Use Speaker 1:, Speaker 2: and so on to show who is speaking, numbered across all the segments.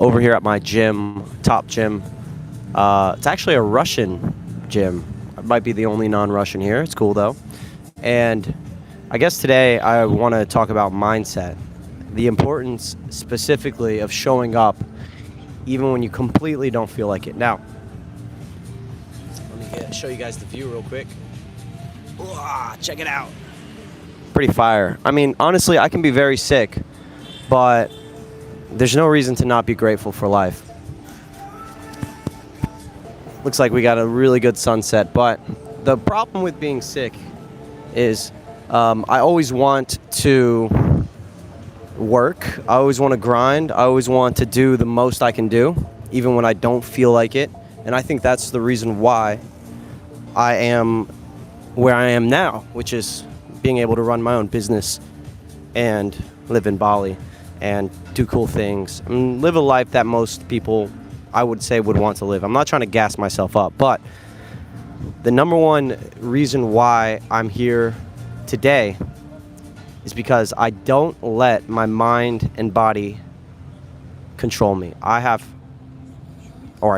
Speaker 1: over here at my gym, top gym. It's actually a Russian gym. I might be the only non-Russian here. It's cool though. And I guess today I want to talk about mindset, the importance specifically of showing up even when you completely don't feel like it. Now, let me show you guys the view real quick. Check it out. Pretty fire. I mean, honestly, I can be very sick, but there's no reason to not be grateful for life. Looks like we got a really good sunset, but the problem with being sick is I always want to work. I always want to grind. I always want to do the most I can do, even when I don't feel like it. And I think that's the reason why I am where I am now, which is being able to run my own business and live in Bali and do cool things and live a life that most people, I would say, would want to live. I'm not trying to gas myself up, but the number one reason why I'm here today is because I don't let my mind and body control me. I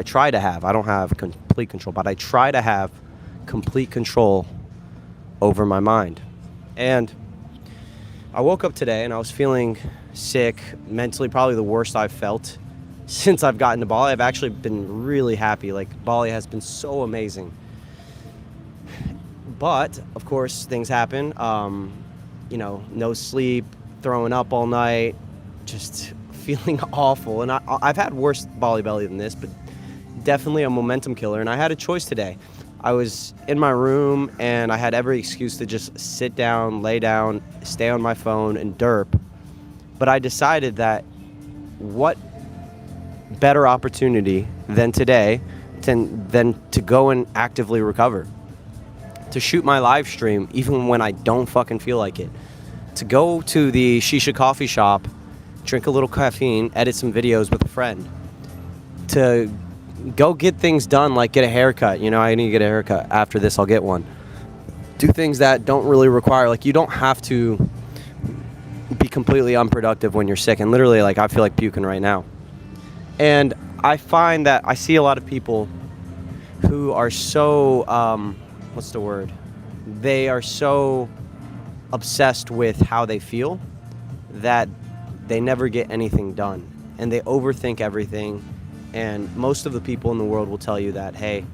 Speaker 1: try to have, I don't have complete control, but I try to have complete control over my mind. And I woke up today and I was feeling sick, mentally probably the worst I've felt since I've gotten to Bali. I've actually been really happy. Like, Bali has been so amazing. But, of course, things happen. No sleep, throwing up all night, just feeling awful. And I've had worse Bali belly than this, but definitely a momentum killer. And I had a choice today. I was in my room and I had every excuse to just sit down, lay down, stay on my phone and derp. But I decided that what better opportunity than today than to go and actively recover. To shoot my live stream even when I don't fucking feel like it. To go to the shisha coffee shop, drink a little caffeine, edit some videos with a friend. To go get things done, like get a haircut. I need to get a haircut. After this, I'll get one. Do things that don't really require, like, you don't have to be completely unproductive when you're sick. And literally, like, I feel like puking right now. And I find that I see a lot of people who are so, They are so obsessed with how they feel that they never get anything done. And they overthink everything. And most of the people in the world will tell you that, hey,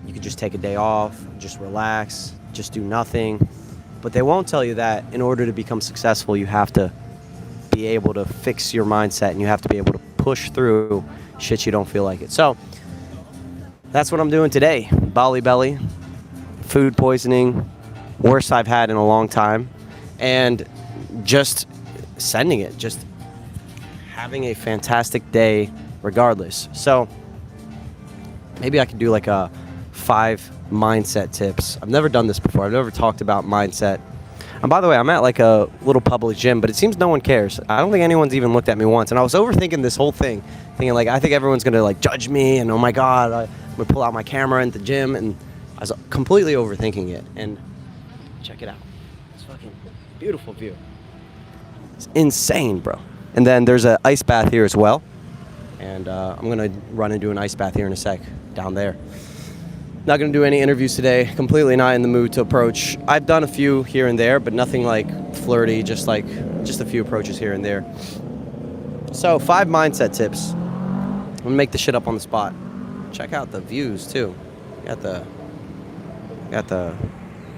Speaker 1: you could just take a day off, just relax, just do nothing. But they won't tell you that in order to become successful, you have to be able to fix your mindset and you have to be able to push through shit you don't feel like it. So that's what I'm doing today. Bali belly, food poisoning, worst I've had in a long time, and just sending it, just having a fantastic day regardless. So maybe I could do like a 5 mindset tips. I've never done this before. I've never talked about mindset. And by the way, I'm at like a little public gym, but it seems no one cares. I don't think anyone's even looked at me once. And I was overthinking this whole thing, thinking like, I think everyone's going to like judge me and, oh my God, I'm going to pull out my camera in the gym. And I was completely overthinking it. And check it out. It's fucking beautiful view. It's insane, bro. And then there's an ice bath here as well. And I'm going to run and do an ice bath here in a sec, down there. Not going to do any interviews today. Completely not in the mood to approach. I've done a few here and there, but nothing like flirty, just a few approaches here and there. So 5 mindset tips. I'm going to make the shit up on the spot. Check out the views, too. Got the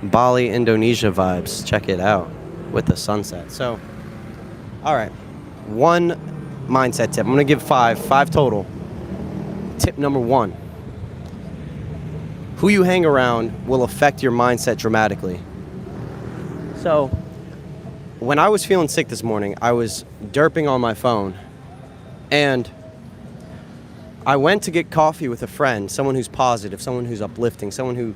Speaker 1: Bali, Indonesia vibes. Check it out with the sunset. So, all right. 1 mindset tip. I'm going to give 5 total. Tip number 1. Who you hang around will affect your mindset dramatically. So, when I was feeling sick this morning, I was derping on my phone, and I went to get coffee with a friend, someone who's positive, someone who's uplifting, someone who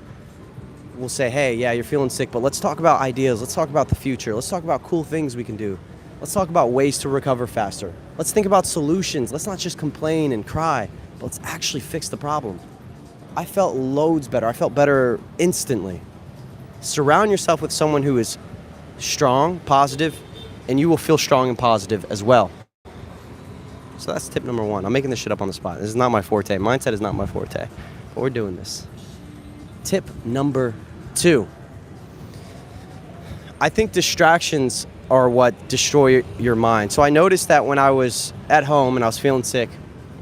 Speaker 1: will say, hey, yeah, you're feeling sick, but let's talk about ideas. Let's talk about the future. Let's talk about cool things we can do. Let's talk about ways to recover faster. Let's think about solutions. Let's not just complain and cry, but let's actually fix the problem. I felt loads better. I felt better instantly. Surround yourself with someone who is strong, positive, and you will feel strong and positive as well. So that's tip number 1. I'm making this shit up on the spot. This is not my forte. Mindset is not my forte. But we're doing this. Tip number 2. I think distractions are what destroy your mind. So I noticed that when I was at home and I was feeling sick,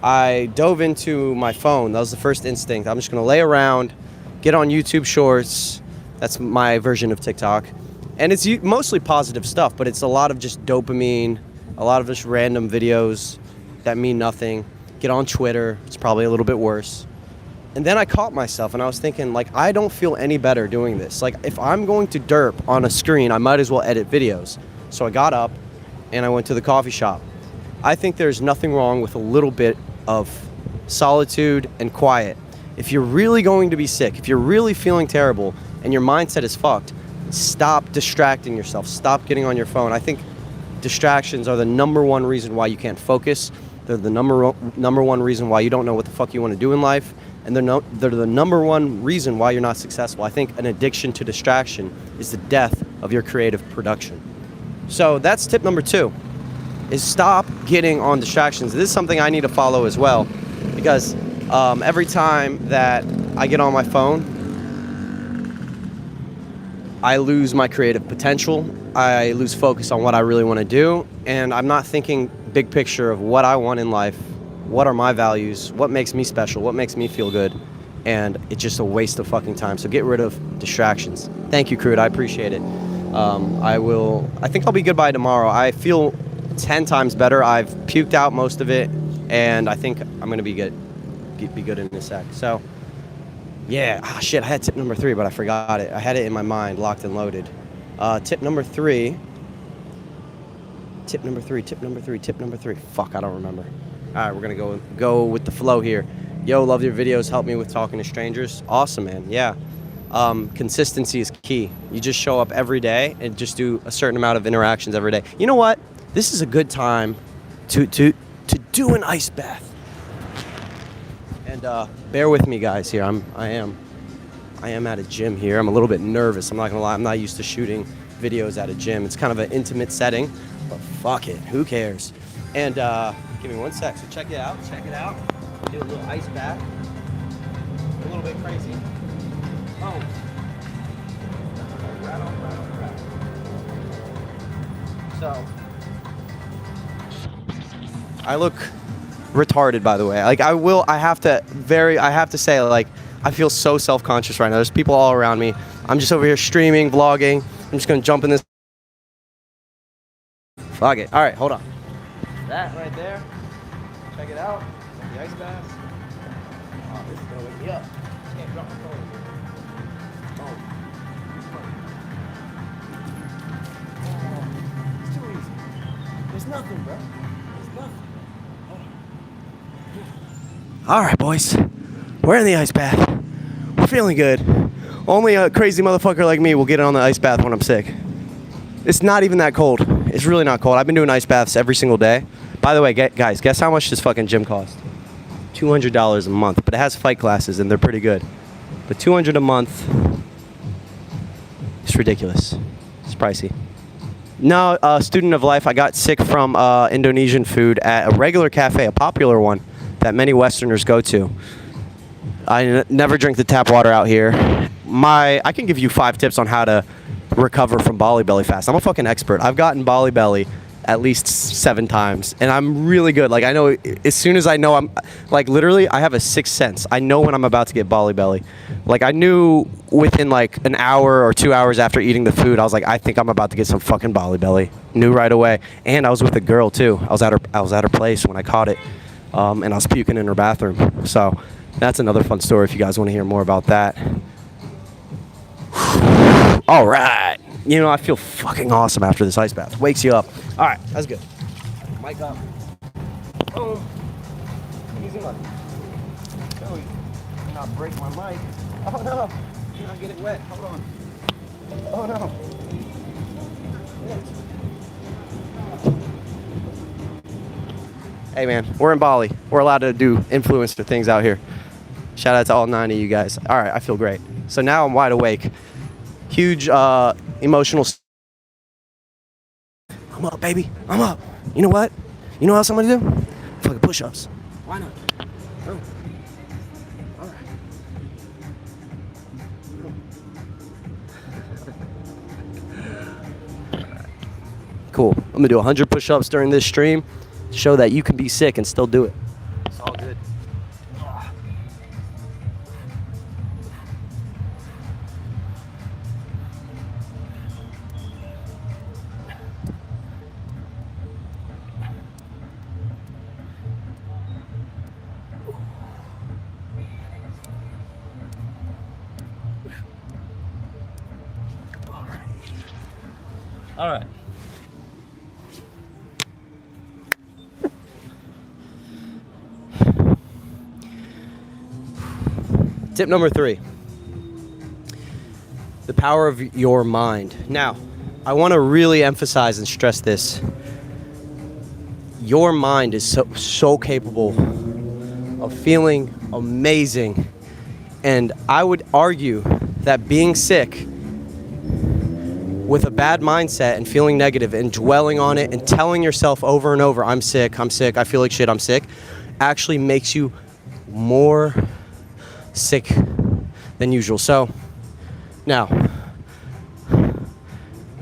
Speaker 1: I dove into my phone. That was the first instinct. I'm just going to lay around, get on YouTube Shorts. That's my version of TikTok. And it's mostly positive stuff, but it's a lot of just dopamine, a lot of just random videos that mean nothing. Get on Twitter. It's probably a little bit worse. And then I caught myself and I was thinking, like, I don't feel any better doing this. Like, if I'm going to derp on a screen, I might as well edit videos. So I got up and I went to the coffee shop. I think there's nothing wrong with a little bit of solitude and quiet. If you're really going to be sick, if you're really feeling terrible and your mindset is fucked, stop distracting yourself. Stop getting on your phone. I think distractions are the number one reason why you can't focus. They're the number one reason why you don't know what the fuck you want to do in life. And they're the number one reason why you're not successful. I think an addiction to distraction is the death of your creative production. So that's tip number 2, is stop getting on distractions. This is something I need to follow as well, because every time that I get on my phone, I lose my creative potential. I lose focus on what I really want to do, and I'm not thinking big picture of what I want in life. What are my values? What makes me special? What makes me feel good? And it's just a waste of fucking time. So get rid of distractions. Thank you, Crude. I appreciate it. I think I'll be good by tomorrow. I feel 10 times better. I've puked out most of it, and I think I'm going to be good in a sec. So, yeah. Shit, I had tip number 3, but I forgot it. I had it in my mind, locked and loaded. Tip number 3. Fuck, I don't remember. All right, we're going to go with the flow here. Yo, love your videos. Help me with talking to strangers. Awesome, man. Yeah. Consistency is key. You just show up every day and just do a certain amount of interactions every day. You know what? This is a good time to do an ice bath. And bear with me, guys. Here, I am at a gym here. I'm a little bit nervous. I'm not gonna lie. I'm not used to shooting videos at a gym. It's kind of an intimate setting, but fuck it. Who cares? And give me one sec. So check it out. Do a little ice bath. A little bit crazy. Oh. Right. So, I look retarded, by the way. Like, I have to say, like, I feel so self-conscious right now. There's people all around me. I'm just over here streaming, vlogging. I'm just gonna jump in this. Fuck it. All right, hold on. That right there. Check it out. The ice bath. Oh, this is gonna wake me up. Can't drop my phone. It's too easy. There's nothing, bro. There's nothing. All right, boys. We're in the ice bath. We're feeling good. Only a crazy motherfucker like me will get on the ice bath when I'm sick. It's not even that cold. It's really not cold. I've been doing ice baths every single day. By the way, guys, guess how much this fucking gym costs? $200 a month, but it has fight classes and they're pretty good. But $200 a month, it's ridiculous. It's pricey. No, student of life, I got sick from Indonesian food at a regular cafe, a popular one that many Westerners go to. I never drink the tap water out here. I can give you 5 tips on how to recover from Bali belly fast. I'm a fucking expert. I've gotten Bali belly at least 7 times, and I'm really good. Like, I know as soon as I know, I'm like, literally, I have a sixth sense. I know when I'm about to get Bali belly. Like, I knew within like an hour or 2 hours after eating the food, I was like, I think I'm about to get some fucking Bali belly. Knew right away. And I was with a girl too. I was at her place when I caught it, and I was puking in her bathroom. So that's another fun story if you guys want to hear more about that. All right. You know, I feel fucking awesome after this ice bath. Wakes you up. All right, that's good. Mic up. Boom. Easy money. Oh, you not break my mic. Oh no. Can I get it wet? Hold on. Oh no. Hey man, we're in Bali. We're allowed to do influencer things out here. Shout out to all 9 of you guys. All right, I feel great. So now I'm wide awake. Huge emotional. I'm up, baby. I'm up. You know what? You know what else I'm gonna do? fucking push-ups. Why not? Oh. All right. Cool. I'm gonna do 100 push-ups during this stream to show that you can be sick and still do it. It's all good. All right. Tip number 3. The power of your mind. Now, I want to really emphasize and stress this. Your mind is so capable of feeling amazing. And I would argue that being sick with a bad mindset and feeling negative and dwelling on it and telling yourself over and over, I'm sick, I feel like shit, I'm sick, actually makes you more sick than usual. So now,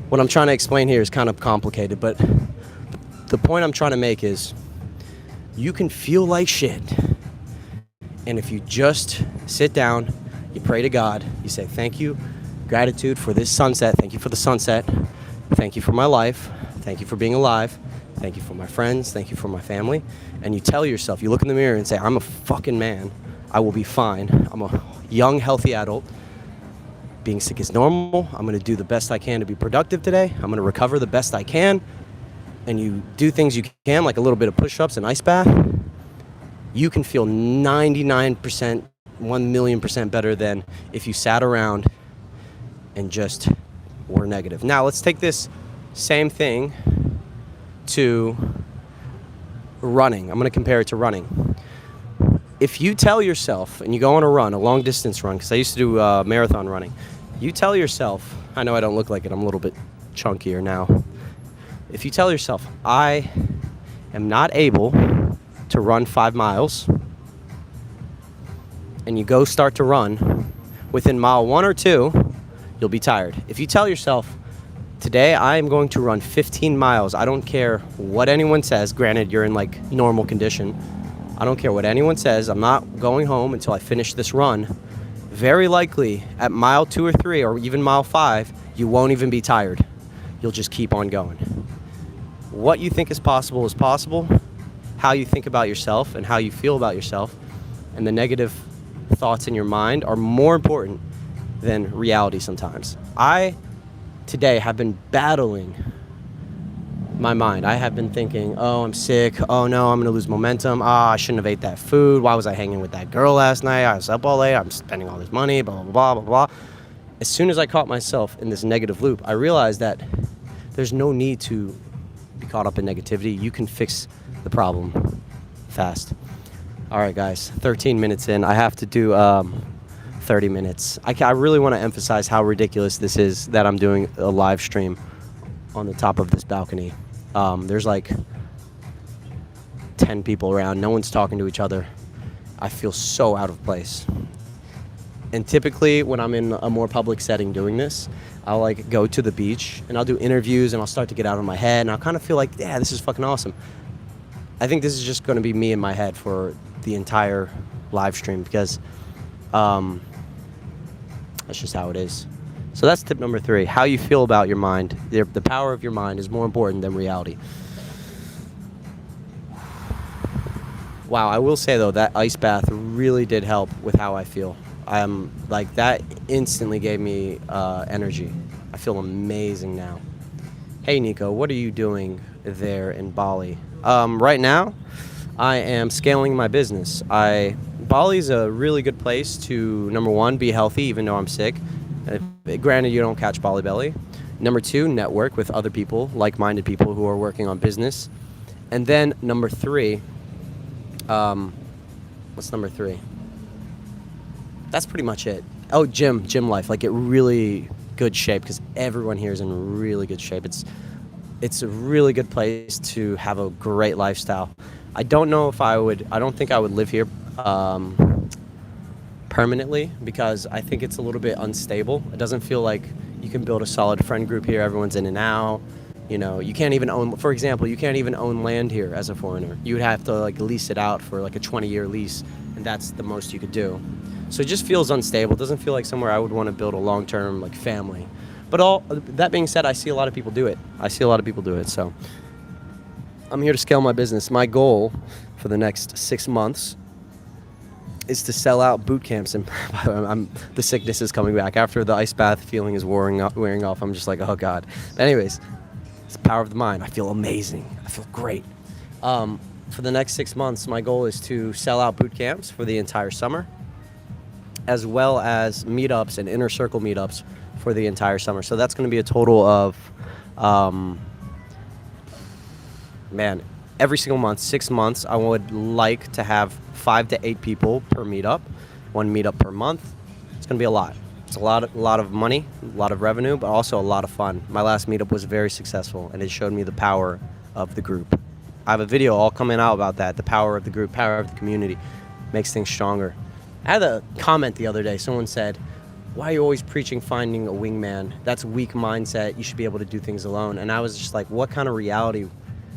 Speaker 1: what I'm trying to explain here is kind of complicated, but the point I'm trying to make is you can feel like shit, and if you just sit down, you pray to God, you say thank you, gratitude for this sunset, thank you for the sunset, thank you for my life, thank you for being alive, thank you for my friends, thank you for my family, and you tell yourself, you look in the mirror and say, I'm a fucking man, I will be fine, I'm a young, healthy adult, being sick is normal, I'm going to do the best I can to be productive today, I'm going to recover the best I can, and you do things you can, like a little bit of push-ups and ice bath, you can feel 99%, 1,000,000% better than if you sat around and just were negative. Now, let's take this same thing to running. I'm going to compare it to running. If you tell yourself, and you go on a run, a long distance run, because I used to do marathon running, you tell yourself, I know I don't look like it, I'm a little bit chunkier now. If you tell yourself, I am not able to run 5 miles, and you go start to run, within mile 1 or 2, you'll be tired. If you tell yourself, today I am going to run 15 miles, I don't care what anyone says, granted you're in like normal condition, I don't care what anyone says, I'm not going home until I finish this run, very likely at mile 2 or 3 or even mile 5, you won't even be tired. You'll just keep on going. What you think is possible, how you think about yourself and how you feel about yourself, and the negative thoughts in your mind are more important than reality sometimes. I, today, have been battling my mind. I have been thinking, oh, I'm sick. Oh, no, I'm going to lose momentum. I shouldn't have ate that food. Why was I hanging with that girl last night? I was up all late. I'm spending all this money, blah, blah, blah, blah, blah. As soon as I caught myself in this negative loop, I realized that there's no need to be caught up in negativity. You can fix the problem fast. All right, guys, 13 minutes in. I have to do 30 minutes. I really want to emphasize how ridiculous this is that I'm doing a live stream on the top of this balcony. There's like 10 people around. No one's talking to each other. I feel so out of place. And typically when I'm in a more public setting doing this, I'll like go to the beach and I'll do interviews and I'll start to get out of my head and I'll kind of feel like, yeah, this is fucking awesome. I think this is just going to be me in my head for the entire live stream because that's just how it is. So that's tip number 3. How you feel about your mind. The power of your mind is more important than reality. Wow, I will say though, that ice bath really did help with how I feel. Like that instantly gave me energy. I feel amazing now. Hey Nico, what are you doing there in Bali? Right now, I am scaling my business. Bali's a really good place to, number 1, be healthy even though I'm sick. Granted, you don't catch Bali belly. Number 2, network with other people, like-minded people who are working on business. And then number 3, what's number 3? That's pretty much it. Oh, gym life, like get really good shape because everyone here is in really good shape. It's a really good place to have a great lifestyle. I don't know if I don't think I would live here permanently, because I think it's a little bit unstable. It doesn't feel like you can build a solid friend group here. Everyone's in and out. You know, you can't even own, for example, you can't even own land here as a foreigner. You would have to like lease it out for like a 20-year lease, and that's the most you could do. So it just feels unstable. It doesn't feel like somewhere I would want to build a long-term like family. But all that being said, I see a lot of people do it. So I'm here to scale my business. My goal for the next 6 months is to sell out boot camps, and the sickness is coming back. After the ice bath feeling is wearing off, I'm just like, oh God. But anyways, it's the power of the mind. I feel amazing. I feel great. For the next 6 months, my goal is to sell out boot camps for the entire summer, as well as meetups and inner circle meetups for the entire summer. So that's going to be a total of, every single month, 6 months, I would like to have 5 to 8 people per meetup, 1 meetup per month. It's going to be a lot. It's a lot of money, a lot of revenue, but also a lot of fun. My last meetup was very successful, and it showed me the power of the group. I have a video all coming out about that, the power of the group, power of the community, makes things stronger. I had a comment the other day. Someone said, why are you always preaching finding a wingman? That's a weak mindset. You should be able to do things alone. And I was just like, what kind of reality?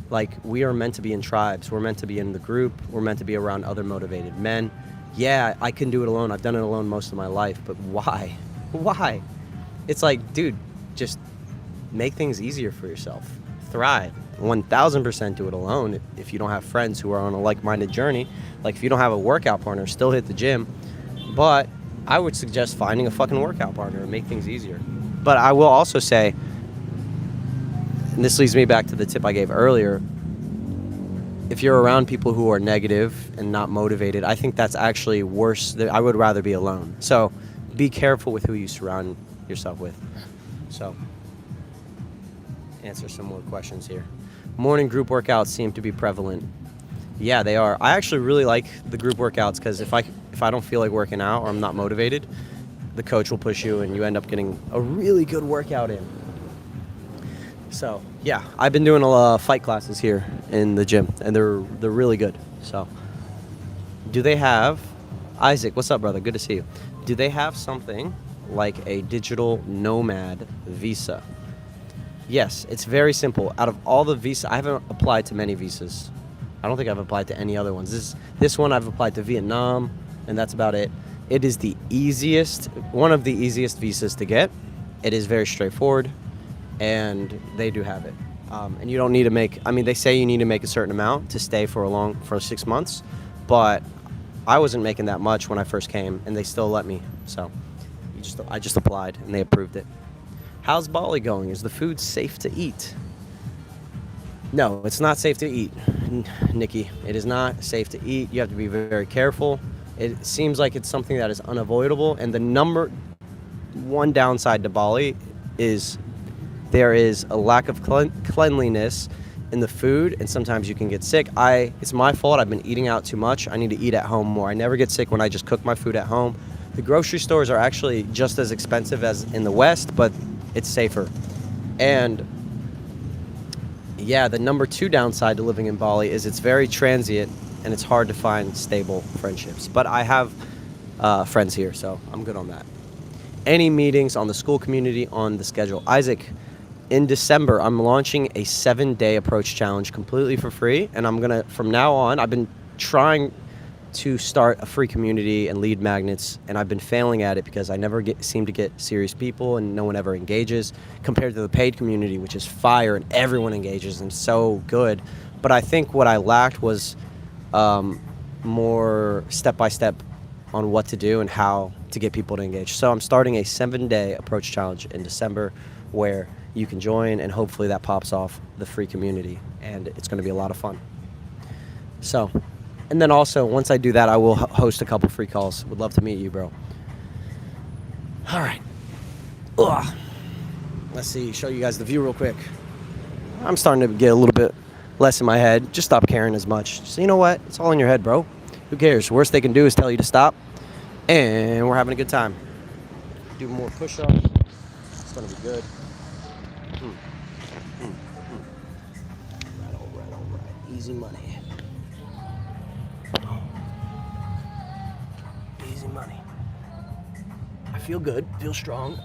Speaker 1: Like, we are meant to be in tribes. We're meant to be in the group. We're meant to be around other motivated men. Yeah, I can do it alone. I've done it alone most of my life, but why? Why? It's like, dude, just make things easier for yourself. Thrive. 1000% do it alone if you don't have friends who are on a like-minded journey. Like, if you don't have a workout partner, still hit the gym. But I would suggest finding a fucking workout partner and make things easier. But I will also say, and this leads me back to the tip I gave earlier, if you're around people who are negative and not motivated, I think that's actually worse. I would rather be alone. So be careful with who you surround yourself with. So answer some more questions here. Morning group workouts seem to be prevalent. Yeah, they are. I actually really like the group workouts because if I don't feel like working out or I'm not motivated, the coach will push you and you end up getting a really good workout in. So yeah, I've been doing a lot of fight classes here in the gym, and they're really good. So, do they have, Isaac? What's up, brother? Good to see you. Do they have something like a digital nomad visa? Yes, it's very simple. Out of all the visas, I haven't applied to many visas. I don't think I've applied to any other ones. This one I've applied to Vietnam, and that's about it. It is one of the easiest visas to get. It is very straightforward, and they do have it. And you don't need to make, they say you need to make a certain amount to stay for 6 months, but I wasn't making that much when I first came, and they still let me. So I just applied, and they approved it. How's Bali going? Is the food safe to eat? No, it's not safe to eat, Nikki. It is not safe to eat. You have to be very, very careful. It seems like it's something that is unavoidable, and the number one downside to Bali is there is a lack of cleanliness in the food, and sometimes you can get sick. It's my fault. I've been eating out too much. I need to eat at home more. I never get sick when I just cook my food at home. The grocery stores are actually just as expensive as in the West, but it's safer. And yeah, the number 2 downside to living in Bali is it's very transient and it's hard to find stable friendships. But I have friends here, so I'm good on that. Any meetings on the school community on the schedule? Isaac, in December, I'm launching a 7-day approach challenge completely for free. And from now on, I've been trying to start a free community and lead magnets, and I've been failing at it because I never seem to get serious people and no one ever engages compared to the paid community, which is fire and everyone engages and so good. But I think what I lacked was more step-by-step on what to do and how to get people to engage. So I'm starting a 7-day approach challenge in December where you can join, and hopefully that pops off the free community, and it's going to be a lot of fun. So, and then also, once I do that, I will host a couple free calls. Would love to meet you, bro. All right. Ugh. Let's see, show you guys the view real quick. I'm starting to get a little bit less in my head. Just stop caring as much. So you know what? It's all in your head, bro. Who cares? Worst they can do is tell you to stop. And we're having a good time. Do more push-ups. It's going to be good. Right. Easy money. money. I feel good, feel strong.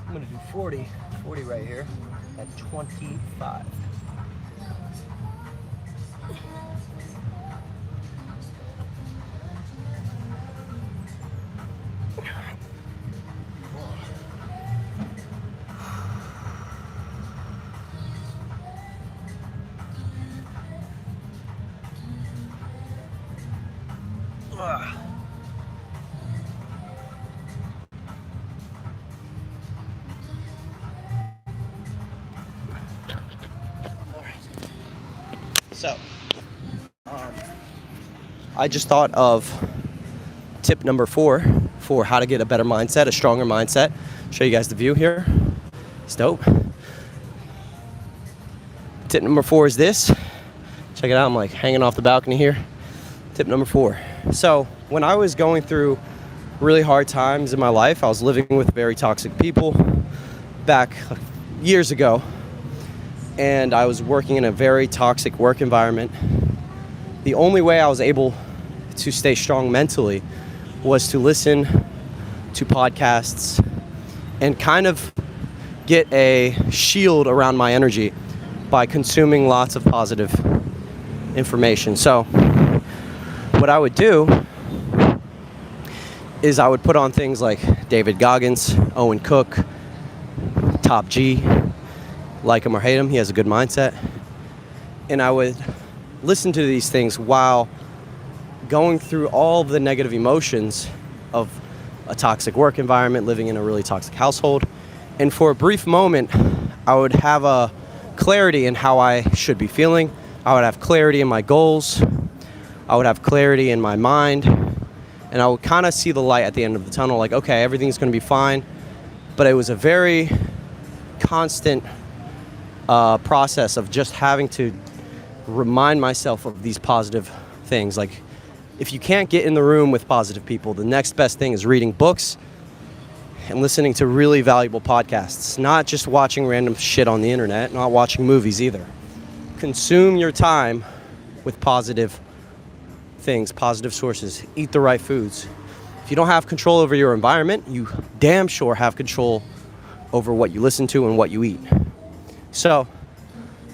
Speaker 1: I'm gonna do 40 right here at 25. So, I just thought of tip number 4 for how to get a better mindset, a stronger mindset. Show you guys the view here. It's dope. Tip number 4 is this. Check it out. I'm like hanging off the balcony here. Tip number 4. So, when I was going through really hard times in my life, I was living with very toxic people back years ago. And I was working in a very toxic work environment. The only way I was able to stay strong mentally was to listen to podcasts and kind of get a shield around my energy by consuming lots of positive information. So what I would do is I would put on things like David Goggins, Owen Cook, Top G, like him or hate him, he has a good mindset. And I would listen to these things while going through all the negative emotions of a toxic work environment, living in a really toxic household. And for a brief moment, I would have a clarity in how I should be feeling. I would have clarity in my goals. I would have clarity in my mind. And I would kind of see the light at the end of the tunnel, like, okay, everything's going to be fine. But it was a very constant process of just having to remind myself of these positive things. Like, if you can't get in the room with positive people, the next best thing is reading books and listening to really valuable podcasts, not just watching random shit on the internet, not watching movies either. Consume your time with positive things, positive sources. Eat the right foods. If you don't have control over your environment, you damn sure have control over what you listen to and what you eat. So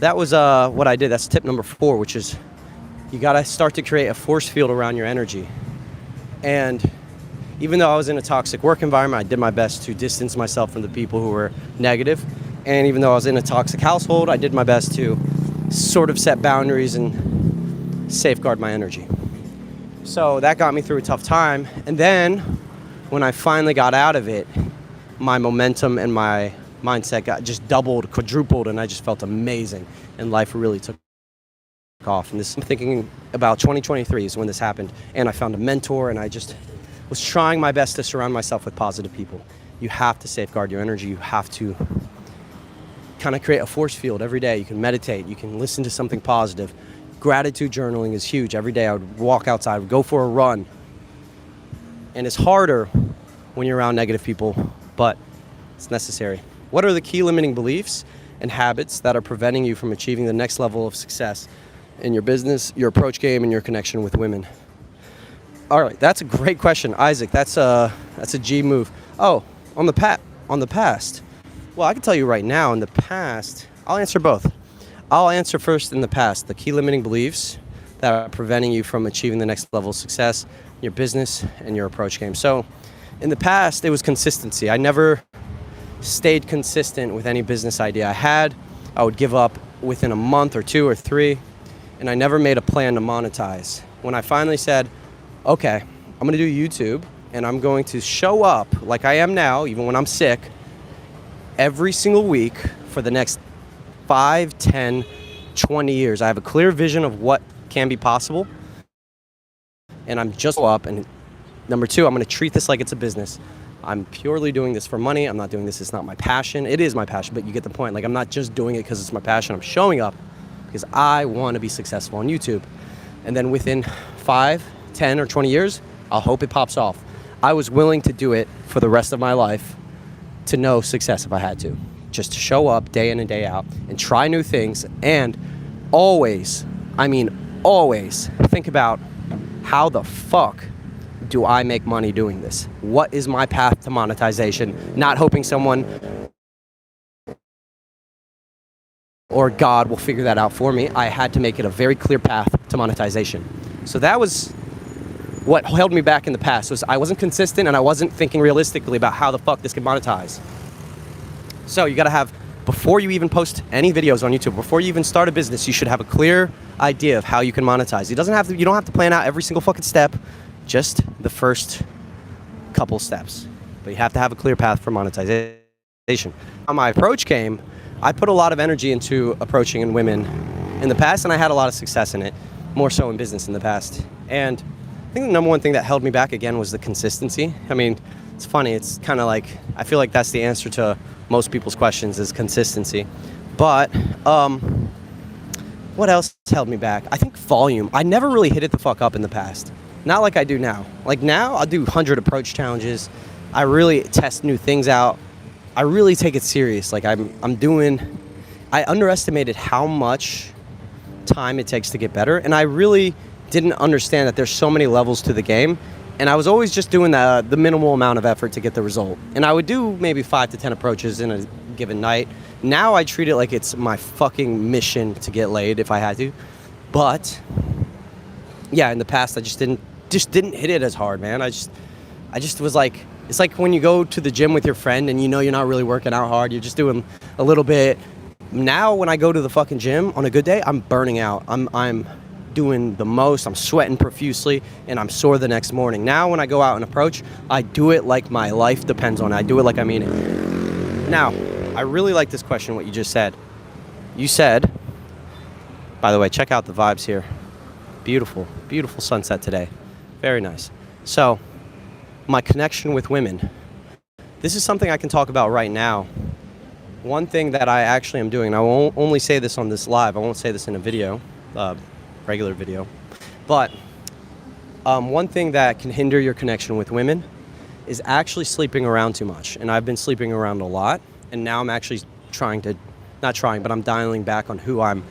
Speaker 1: that was what I did. That's tip number 4, which is you got to start to create a force field around your energy. And even though I was in a toxic work environment, I did my best to distance myself from the people who were negative. And even though I was in a toxic household, I did my best to sort of set boundaries and safeguard my energy. So that got me through a tough time. And then when I finally got out of it, my momentum and my mindset got just doubled, quadrupled, and I just felt amazing. And life really took off. And I'm thinking about 2023 is when this happened. And I found a mentor, and I just was trying my best to surround myself with positive people. You have to safeguard your energy. You have to kind of create a force field every day. You can meditate. You can listen to something positive. Gratitude journaling is huge. Every day I would walk outside, would go for a run. And it's harder when you're around negative people, but it's necessary. What are the key limiting beliefs and habits that are preventing you from achieving the next level of success in your business, your approach game, and your connection with women? All right, that's a great question, Isaac. That's a G move. Oh, on the past. Well, I can tell you right now, in the past, I'll answer both. I'll answer first in the past, the key limiting beliefs that are preventing you from achieving the next level of success in your business and your approach game. So in the past, it was consistency. I never stayed consistent with any business idea I had. I would give up within a month or 2 or 3, and I never made a plan to monetize. When I finally said, okay, I'm gonna do YouTube, and I'm going to show up like I am now, even when I'm sick, every single week for the next 5, 10, 20 years. I have a clear vision of what can be possible, and I'm just up and Number two, I'm going to treat this like it's a business. I'm purely doing this for money. I'm not doing this. It's not my passion. It is my passion, but you get the point. Like, I'm not just doing it because it's my passion. I'm showing up because I want to be successful on YouTube. And then within 5, 10, or 20 years, I'll hope it pops off. I was willing to do it for the rest of my life to know success if I had to. Just to show up day in and day out and try new things. And always, I mean always, think about how the fuck do I make money doing this? What is my path to monetization? Not hoping someone or God will figure that out for me. I had to make it a very clear path to monetization. So that was what held me back in the past. Was I wasn't consistent and I wasn't thinking realistically about how the fuck this could monetize. So you gotta have, before you even post any videos on YouTube, before you even start a business, you should have a clear idea of how you can monetize. You don't have to plan out every single fucking step, just the first couple steps. But you have to have a clear path for monetization. On my approach game, I put a lot of energy into approaching women in the past, and I had a lot of success in it, more so in business in the past. And I think the number one thing that held me back again was the consistency. I mean, it's funny, it's kind of like, I feel like that's the answer to most people's questions is consistency. But what else held me back? I think volume. I never really hit it the fuck up in the past. Not like I do now. Like now, I'll do 100 approach challenges. I really test new things out. I really take it serious. Like I underestimated how much time it takes to get better. And I really didn't understand that there's so many levels to the game. And I was always just doing the minimal amount of effort to get the result. And I would do maybe 5 to 10 approaches in a given night. Now I treat it like it's my fucking mission to get laid if I had to. But yeah, in the past I just didn't hit it as hard, man. I just was like, it's like when you go to the gym with your friend and you know you're not really working out hard, you're just doing a little bit. Now when I go to the fucking gym on a good day, I'm burning out. I'm doing the most, I'm sweating profusely, and I'm sore the next morning. Now when I go out and approach, I do it like my life depends on it. I do it like I mean it. Now, I really like this question, what you just said. You said, by the way, check out the vibes here. Beautiful, beautiful sunset today. Very nice. So, my connection with women. This is something I can talk about right now. One thing that I actually am doing, and I won't only say this on this live, I won't say this in a video, regular video, but one thing that can hinder your connection with women is actually sleeping around too much. And I've been sleeping around a lot, and now I'm actually I'm dialing back on who I'm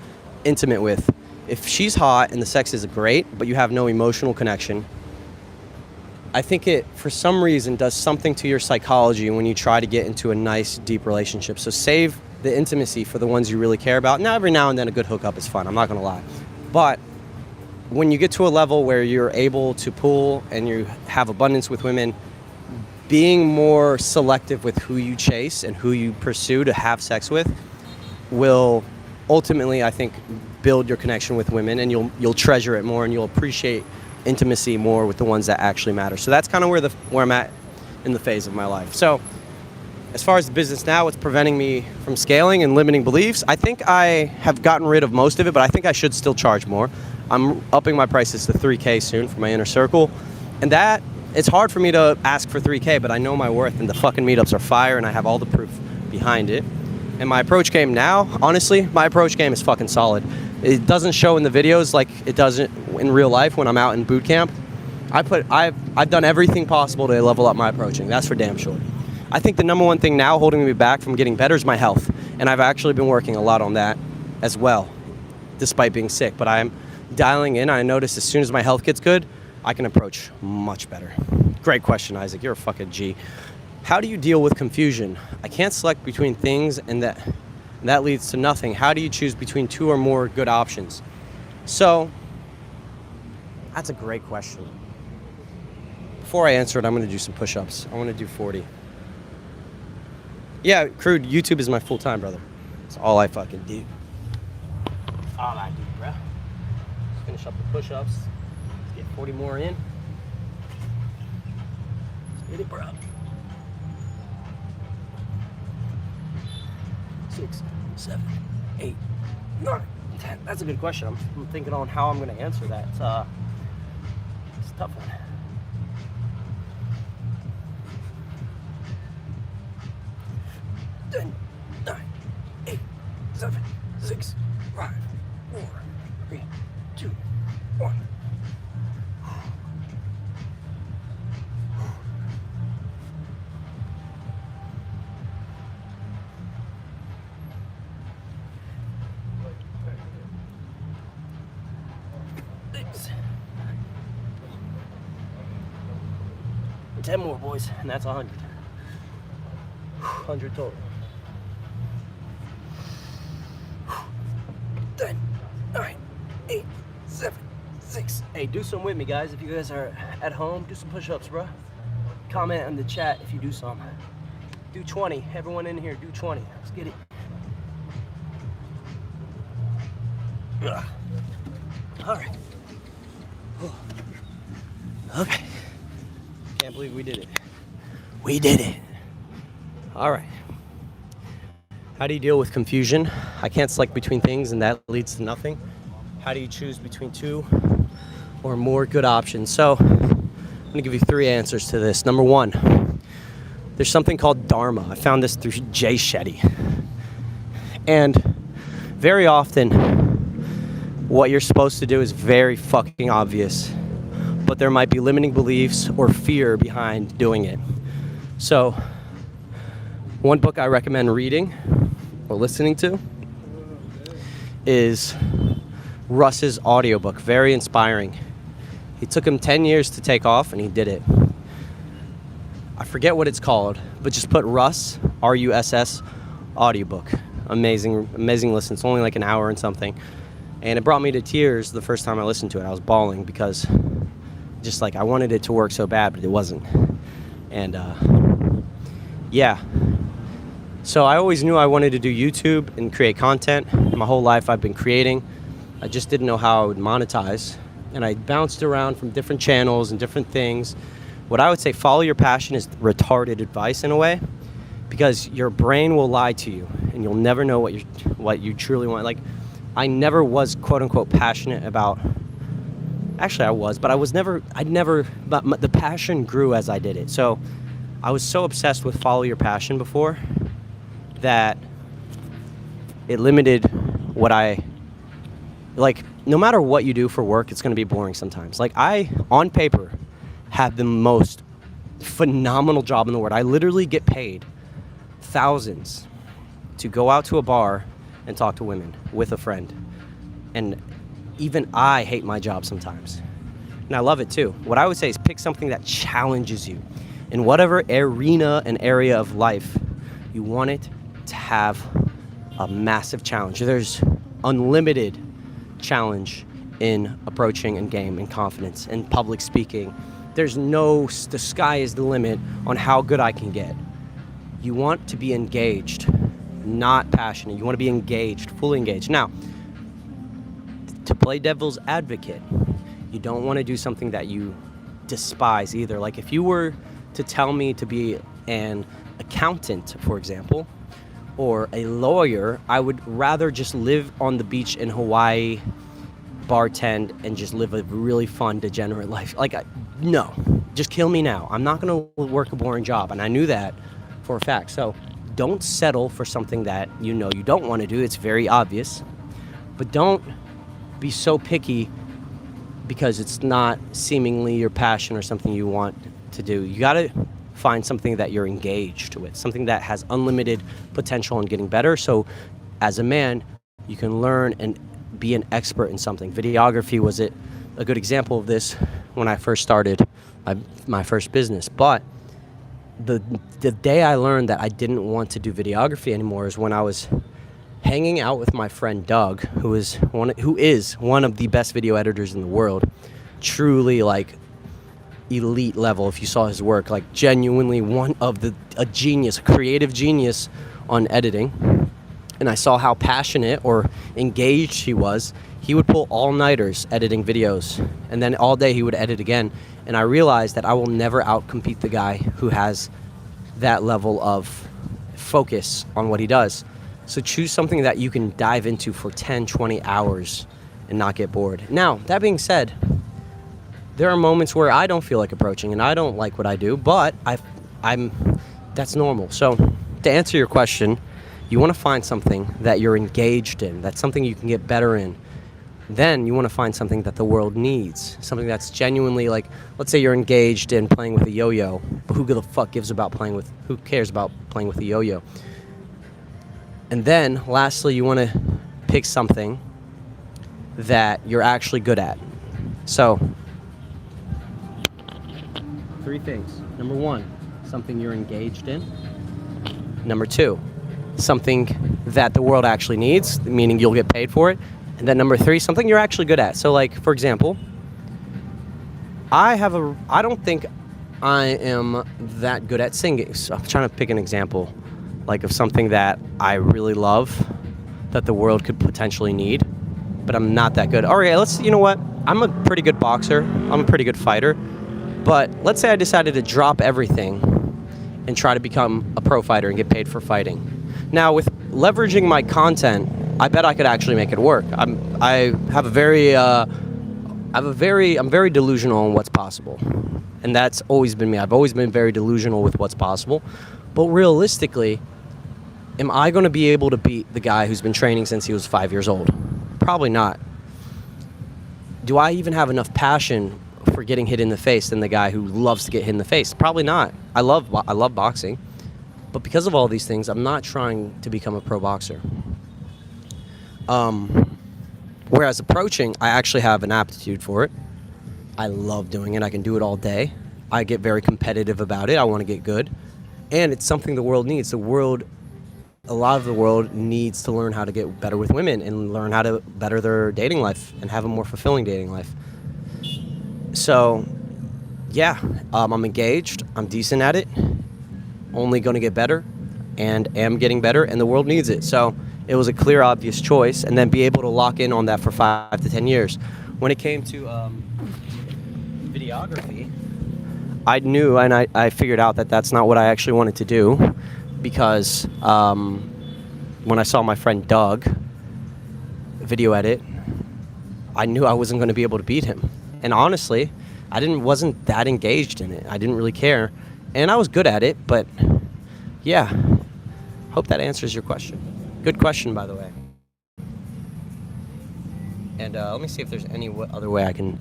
Speaker 1: intimate with. If she's hot and the sex is great, but you have no emotional connection, I think it, for some reason, does something to your psychology when you try to get into a nice, deep relationship. So save the intimacy for the ones you really care about. Now, every now and then a good hookup is fun, I'm not gonna lie. But when you get to a level where you're able to pull and you have abundance with women, being more selective with who you chase and who you pursue to have sex with will ultimately, I think, build your connection with women, and you'll treasure it more and you'll appreciate intimacy more with the ones that actually matter. So that's kind of where I'm at in the phase of my life. So as far as the business now, what's preventing me from scaling and limiting beliefs, I think I have gotten rid of most of it, but I think I should still charge more. I'm upping my prices to $3K soon for my inner circle. And that, it's hard for me to ask for $3K, but I know my worth, and the fucking meetups are fire, and I have all the proof behind it. And my approach game now, honestly, my approach game is fucking solid. It doesn't show in the videos like it doesn't in real life when I'm out in boot camp. I've done everything possible to level up my approaching. That's for damn sure. I think the number one thing now holding me back from getting better is my health. And I've actually been working a lot on that as well, despite being sick. But I'm dialing in. I notice as soon as my health gets good, I can approach much better. Great question, Isaac. You're a fucking G. How do you deal with confusion? I can't select between things, and that leads to nothing. How do you choose between 2 or more good options? So, that's a great question. Before I answer it, I'm going to do some push-ups. I want to do 40. Yeah, crude, YouTube is my full-time, brother. It's all I fucking do. All I do, bro. Let's finish up the push-ups. Let's get 40 more in. Let's get it, bro. 6, 7, 8, 9, 10. That's a good question. I'm thinking on how I'm going to answer that. It's a tough one. 10, 9, 8, 7, 6, 5, 4, 3, 2, 1. Six. 10 more, boys, and that's 100. 100 total. 10, 9, 8, 7, 6. Hey, do some with me, guys. If you guys are at home, do some push-ups, bro. Comment in the chat if you do some. Do 20. Everyone in here, do 20. Let's get it. Ugh. All right. Okay. Can't believe we did it. We did it. All right. How do you deal with confusion? I can't select between things and that leads to nothing. How do you choose between two or more good options? So I'm gonna give you 3 answers to this. Number 1, there's something called Dharma. I found this through Jay Shetty. And very often what you're supposed to do is very fucking obvious, but there might be limiting beliefs or fear behind doing it. So one book I recommend reading or listening to is Russ's audiobook. Very inspiring. It took him 10 years to take off and he did it. I forget what it's called, but just put Russ, R-U-S-S, audiobook. Amazing listen. It's only like an hour and something. And it brought me to tears the first time I listened to it. I was bawling because just like I wanted it to work so bad, but it wasn't. And yeah. So I always knew I wanted to do YouTube and create content. My whole life I've been creating. I just didn't know how I would monetize. And I bounced around from different channels and different things. What I would say, follow your passion is retarded advice in a way, because your brain will lie to you and you'll never know what you truly want. Like, I never was quote unquote passionate about, actually I was, but but the passion grew as I did it. So I was so obsessed with follow your passion before that it limited what no matter what you do for work, it's going to be boring sometimes. Like, I, on paper, have the most phenomenal job in the world. I literally get paid thousands to go out to a bar and talk to women with a friend. And even I hate my job sometimes. And I love it too. What I would say is pick something that challenges you. In whatever arena and area of life, you want it to have a massive challenge. There's unlimited challenge in approaching and game and confidence and public speaking. The sky is the limit on how good I can get. You want to be engaged, not passionate. You want to be engaged, fully engaged. Now, to play devil's advocate, you don't want to do something that you despise either. Like, if you were to tell me to be an accountant, for example, or a lawyer, I would rather just live on the beach in Hawaii, bartend, and just live a really fun, degenerate life. No, just kill me now. I'm not going to work a boring job, and I knew that for a fact. So don't settle for something that you know you don't want to do. It's very obvious. But don't be so picky because it's not seemingly your passion or something you want to do. You got to find something that you're engaged with, something that has unlimited potential in getting better. So as a man, you can learn and be an expert in something. Videography was a good example of this when I first started my first business. But the day I learned that I didn't want to do videography anymore is when I was hanging out with my friend Doug, who is one of the best video editors in the world. Truly, like, elite level. If you saw his work, like, genuinely a genius, a creative genius on editing. And I saw how passionate or engaged he was. He would pull all-nighters editing videos, and then all day he would edit again. And I realized that I will never outcompete the guy who has that level of focus on what he does. So choose something that you can dive into for 10, 20 hours and not get bored. Now, that being said, there are moments where I don't feel like approaching and I don't like what I do, but that's normal. So to answer your question, you want to find something that you're engaged in, that's something you can get better in. Then you want to find something that the world needs, something that's genuinely like, let's say you're engaged in playing with a yo-yo, but who the fuck gives about playing with, who cares about playing with a yo-yo? And then lastly, you want to pick something that you're actually good at. So, 3 things. Number 1, something you're engaged in. Number 2, something that the world actually needs, meaning you'll get paid for it. And then number 3, something you're actually good at. So like, for example, I don't think I am that good at singing. So I'm trying to pick an example, like of something that I really love that the world could potentially need, but I'm not that good. All right, you know what? I'm a pretty good boxer. I'm a pretty good fighter. But let's say I decided to drop everything and try to become a pro fighter and get paid for fighting. Now, with leveraging my content, I bet I could actually make it work. I'm very delusional on what's possible. And that's always been me. I've always been very delusional with what's possible. But realistically, am I going to be able to beat the guy who's been training since he was 5 years old? Probably not. Do I even have enough passion for getting hit in the face than the guy who loves to get hit in the face? Probably not. I love boxing. But because of all these things, I'm not trying to become a pro boxer. Whereas approaching, I actually have an aptitude for it. I love doing it. I can do it all day. I get very competitive about it. I want to get good. And it's something the world needs. A lot of the world needs to learn how to get better with women and learn how to better their dating life and have a more fulfilling dating life. So, yeah, I'm engaged. I'm decent at it. Only going to get better and am getting better, and the world needs it. So it was a clear, obvious choice, and then be able to lock in on that for 5 to 10 years. When it came to videography, I knew and I figured out that that's not what I actually wanted to do, because when I saw my friend Doug video edit, I knew I wasn't going to be able to beat him. And honestly, wasn't that engaged in it. I didn't really care. And I was good at it, but yeah. Hope that answers your question. Good question, by the way. And let me see if there's any other way I can...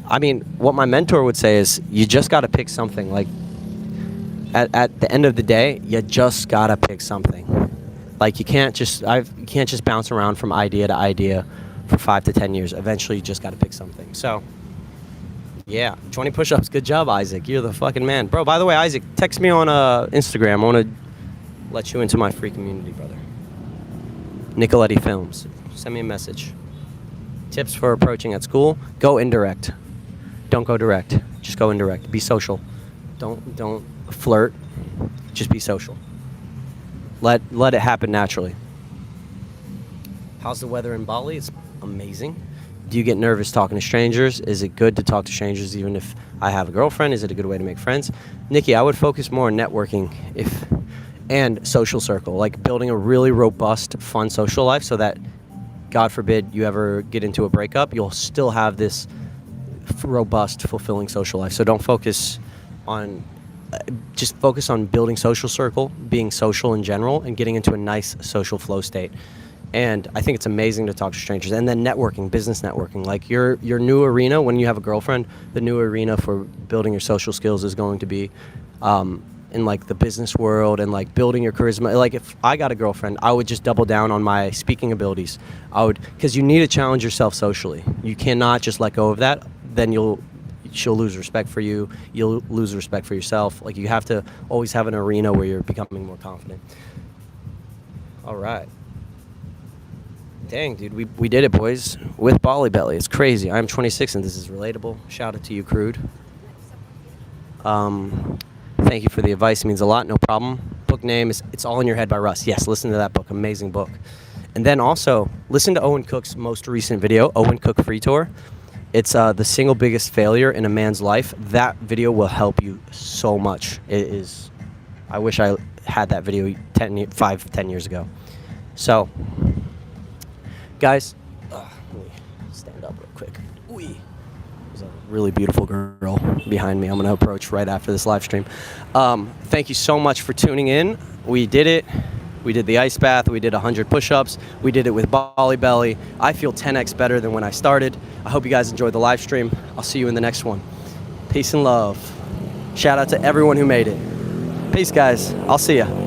Speaker 1: I mean, what my mentor would say is, you just got to pick something. Like, at the end of the day, you just got to pick something. Like, you can't just bounce around from idea to idea for 5 to 10 years. Eventually, you just got to pick something. So, yeah, 20 push-ups. Good job, Isaac. You're the fucking man. Bro, by the way, Isaac, text me on Instagram. I want to let you into my free community, brother. Nicoletti Films. Send me a message. Tips for approaching at school: go indirect. Don't go direct. Just go indirect. Be social. Don't flirt. Just be social. Let it happen naturally. How's the weather in Bali? It's amazing. Do you get nervous talking to strangers? Is it good to talk to strangers even if I have a girlfriend? Is it a good way to make friends? Nikki, I would focus more on networking and social circle, like building a really robust, fun social life so that, God forbid, you ever get into a breakup, you'll still have this robust, fulfilling social life. So don't focus on, just focus on building social circle, being social in general, and getting into a nice social flow state. And I think it's amazing to talk to strangers. And then networking, business networking. Like your new arena, when you have a girlfriend, the new arena for building your social skills is going to be in like the business world and like building your charisma. Like if I got a girlfriend, I would just double down on my speaking abilities. Because you need to challenge yourself socially. You cannot just let go of that. Then she'll lose respect for you. You'll lose respect for yourself. Like you have to always have an arena where you're becoming more confident. All right. Dang, dude, we did it, boys. With Bali Belly. It's crazy. I'm 26 and this is relatable. Shout out to you, Crude. Thank you for the advice. It means a lot. No problem. Book name is It's All in Your Head by Russ. Yes, listen to that book. Amazing book. And then also, listen to Owen Cook's most recent video, Owen Cook Free Tour. It's the single biggest failure in a man's life. That video will help you so much. It is. I wish I had that video 10 years ago. So, guys, let me stand up real quick. There's a really beautiful girl behind me. I'm going to approach right after this live stream. Thank you so much for tuning in. We did it. We did the ice bath. We did 100 push-ups. We did it with Bali Belly. I feel 10x better than when I started. I hope you guys enjoyed the live stream. I'll see you in the next one. Peace and love. Shout out to everyone who made it. Peace, guys. I'll see ya.